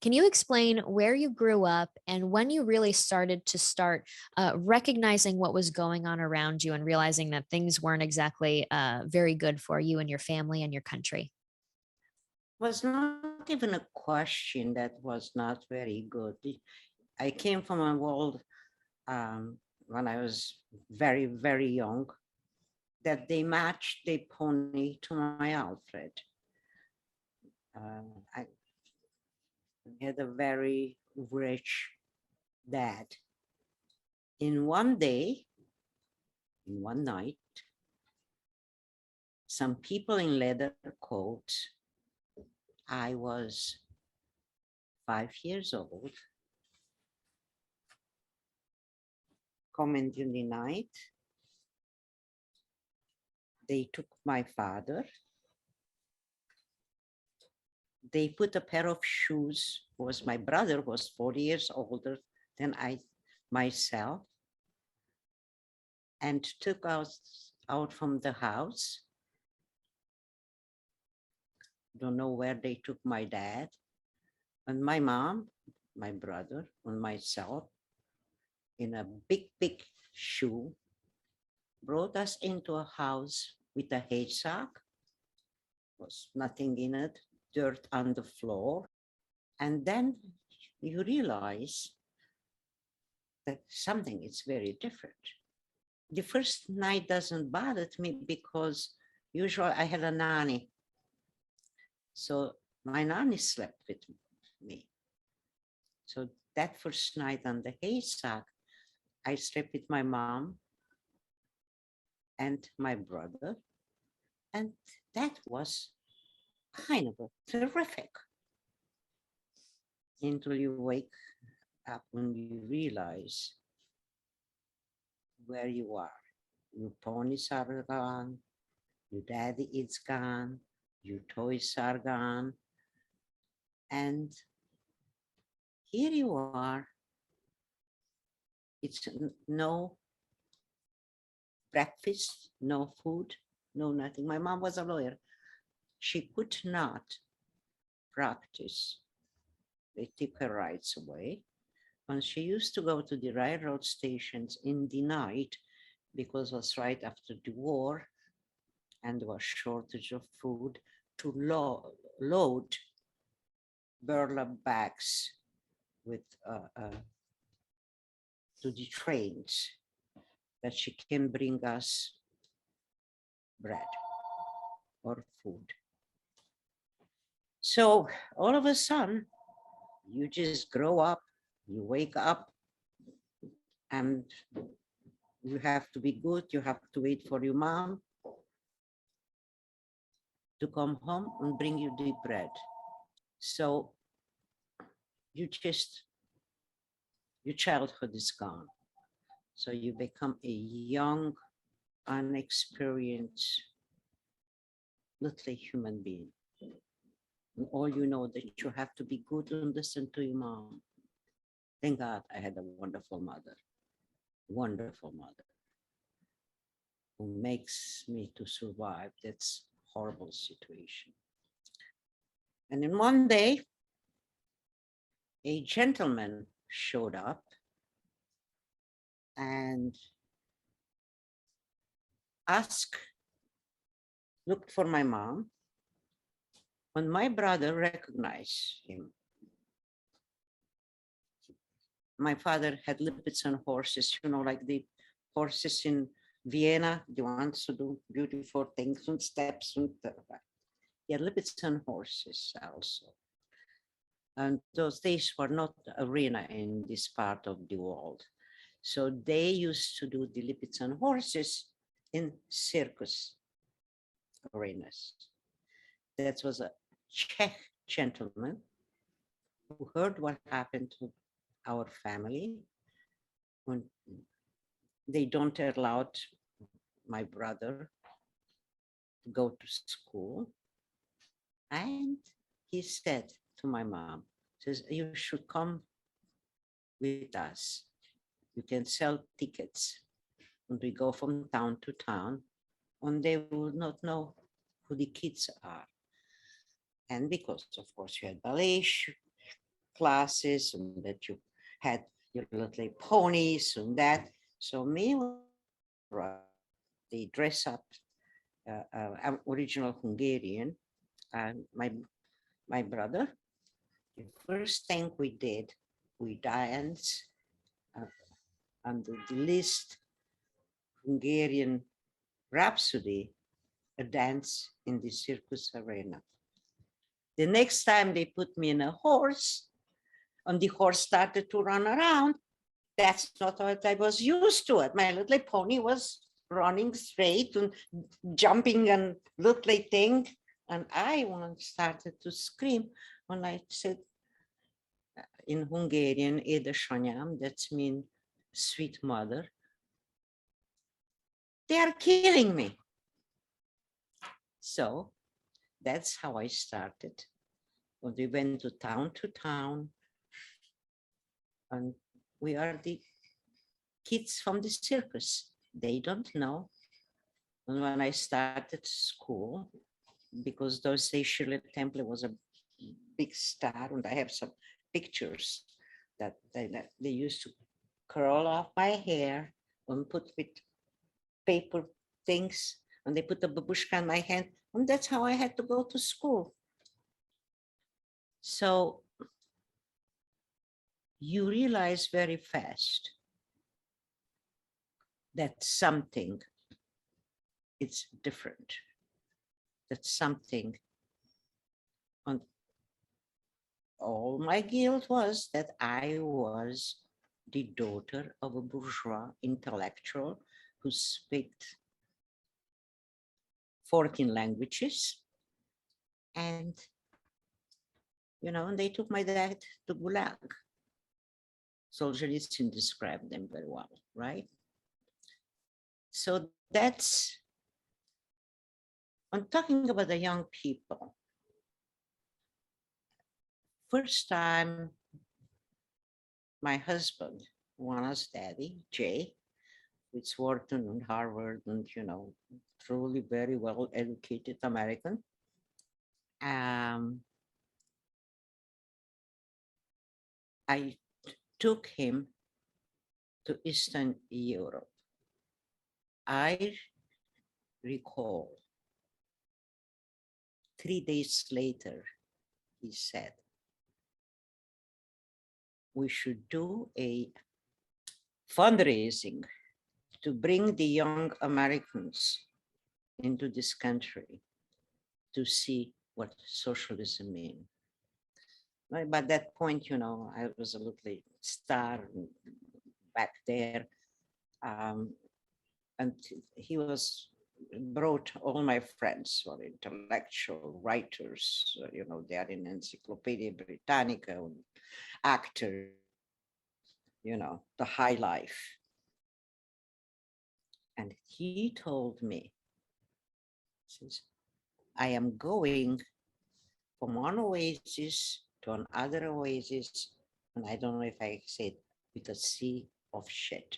Can you explain where you grew up and when you really started to recognizing what was going on around you and realizing that things weren't exactly very good for you and your family and your country? Was not even a question that was not very good. I came from a world when I was very, very young that they matched their pony to my Alfred. I had a very rich dad. In one day, in one night, some people in leather coats, I was 5 years old, come in the night. They took my father. They put a pair of shoes, was my brother was 40 years older than I myself, and took us out from the house. Don't know where they took my dad and my mom, my brother, and myself in a big, big shoe, brought us into a house with a haystack. Was nothing in it, dirt on the floor. And then you realize that something is very different. The first night doesn't bother me because usually I had a nanny. So my nanny slept with me. So that first night on the haystack, I slept with my mom and my brother. And that was kind of terrific until you wake up and you realize where you are. Your ponies are gone, your daddy is gone, your toys are gone, and here you are. It's no breakfast, no food, no nothing. My mom was a lawyer. She could not practice. They took her rights away. And she used to go to the railroad stations in the night because it was right after the war and there was shortage of food to load burlap bags with to the trains that she can bring us bread or food. So all of a sudden, you just grow up, you wake up, and you have to be good. You have to wait for your mom to come home and bring you the bread. So you just, your childhood is gone. So you become a young, unexperienced, little human being. And all you know that you have to be good and listen to your mom. Thank God I had a wonderful mother who makes me to survive that horrible situation. And then one day, a gentleman showed up and looked for my mom. When my brother recognized him, my father had lipids on horses, like the horses in Vienna, the ones who do beautiful things and steps. And he had lipids on horses also. And those days were not arena in this part of the world. So they used to do the lipids on horses in circus arenas. That was a Czech gentleman who heard what happened to our family when they don't allow my brother to go to school. And he said to my mom, says, you should come with us. You can sell tickets. And we go from town to town, and they will not know who the kids are. And because, of course, you had ballet classes and that you had your little ponies and that. So me, they dress up, original Hungarian, and my brother. The first thing we did, we danced under the list Hungarian Rhapsody, a dance in the circus arena. The next time they put me in a horse, and the horse started to run around, that's not what I was used to. It. My little pony was running straight and jumping and little thing. And I once started to scream when I said in Hungarian, Édesanyám, that's mean sweet mother. They are killing me. So that's how I started. When we went to town, and we are the kids from the circus. They don't know. And when I started school, because those days Shirley Temple was a big star, and I have some pictures that they used to curl off my hair and put with paper things, and they put a babushka in my hand, and that's how I had to go to school. So you realize very fast that something is different, that something, and all my guilt was that I was the daughter of a bourgeois intellectual who spoke 14 languages. And, and they took my dad to Gulag. Solzhenitsyn described them very well, right? So I'm talking about the young people. First time, my husband, Juana's daddy, Jay, with Wharton and Harvard and, truly very well educated American. I took him to Eastern Europe. I recall 3 days later, he said, we should do a fundraising to bring the young Americans into this country to see what socialism means. By that point, I was a little star back there. And he brought all my friends who are intellectual writers, they are in Encyclopedia Britannica, actors, the high life. And he told me, says, I am going from one oasis to another oasis, and I don't know if I said, with a sea of shit.